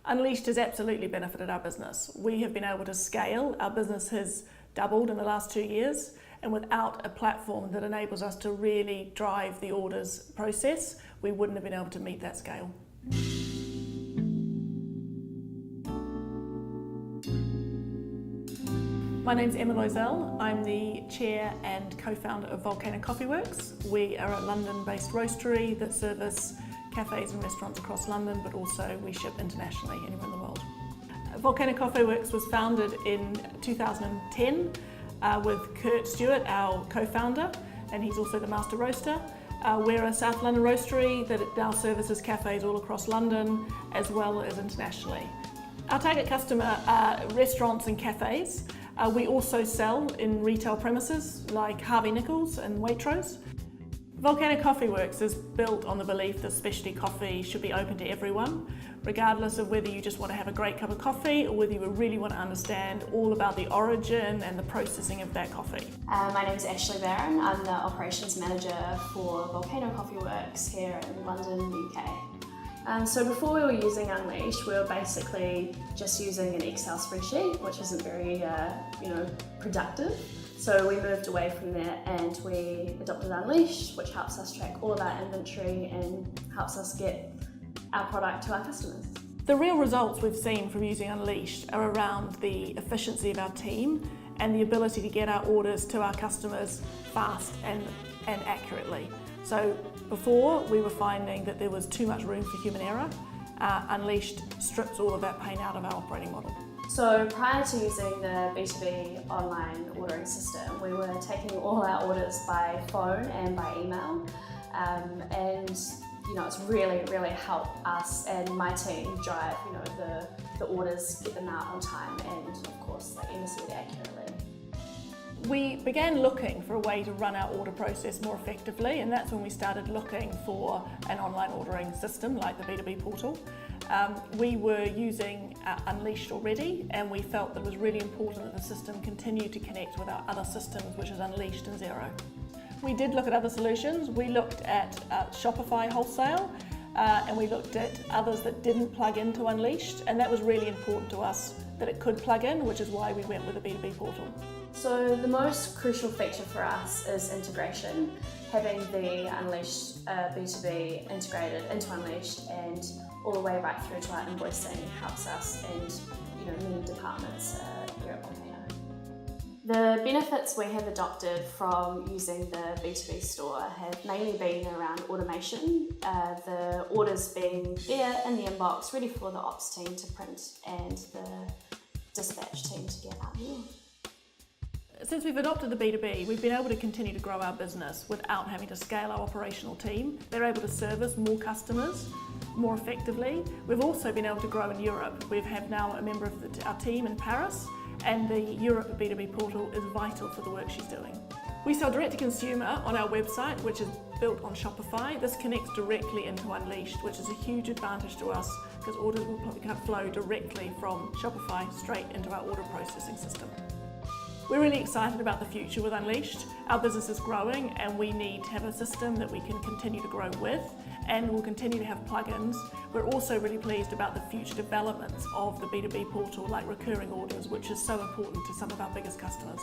Unleashed has absolutely benefited our business. We have been able to scale. Our business has doubled in the last 2 years, and without a platform that enables us to really drive the orders process, we wouldn't have been able to meet that scale. My name's Emma Loisel. I'm the chair and co-founder of Volcano Coffee Works. We are a London-based roastery that service cafes and restaurants across London, but also we ship internationally anywhere in the world. Volcano Coffee Works was founded in 2010 with Kurt Stewart, our co-founder, and he's also the master roaster. We're a South London roastery that now services cafes all across London as well as internationally. Our target customer are restaurants and cafes. We also sell in retail premises like Harvey Nichols and Waitrose. Volcano Coffee Works is built on the belief that specialty coffee should be open to everyone, regardless of whether you just want to have a great cup of coffee or whether you really want to understand all about the origin and the processing of that coffee. My name is Ashley Barron. I'm the operations manager for Volcano Coffee Works here in London, UK. So before we were using Unleashed, we were basically just using an Excel spreadsheet, which isn't very productive. So we moved away from that and we adopted Unleashed, which helps us track all of our inventory and helps us get our product to our customers. The real results we've seen from using Unleashed are around the efficiency of our team and the ability to get our orders to our customers fast and accurately. So before, we were finding that there was too much room for human error. Unleashed strips all of that pain out of our operating model. So prior to using the B2B online ordering system, we were taking all our orders by phone and by email, and it's really helped us and my team drive the orders, get them out on time, and of course Emma said accurately. We began looking for a way to run our order process more effectively, and that's when we started looking for an online ordering system like the B2B portal. We were using Unleashed already, and we felt that it was really important that the system continued to connect with our other systems, which is Unleashed and Xero. We did look at other solutions. We looked at Shopify wholesale, and we looked at others that didn't plug into Unleashed, and that was really important to us that it could plug in, which is why we went with the B2B portal. So the most crucial feature for us is integration. Having the Unleashed B2B integrated into Unleashed and all the way right through to our invoicing helps us and many departments here at Volcano. The benefits we have adopted from using the B2B store have mainly been around automation, the orders being there in the inbox ready for the ops team to print and the dispatch team to get out here. Since we've adopted the B2B, we've been able to continue to grow our business without having to scale our operational team. They're able to service more customers more effectively. We've also been able to grow in Europe. We have now a member of our team in Paris, and the Europe B2B portal is vital for the work she's doing. We sell direct to consumer on our website, which is built on Shopify. This connects directly into Unleashed, which is a huge advantage to us because orders will flow directly from Shopify straight into our order processing system. We're really excited about the future with Unleashed. Our business is growing and we need to have a system that we can continue to grow with, and we'll continue to have plugins. We're also really pleased about the future developments of the B2B portal, like recurring orders, which is so important to some of our biggest customers.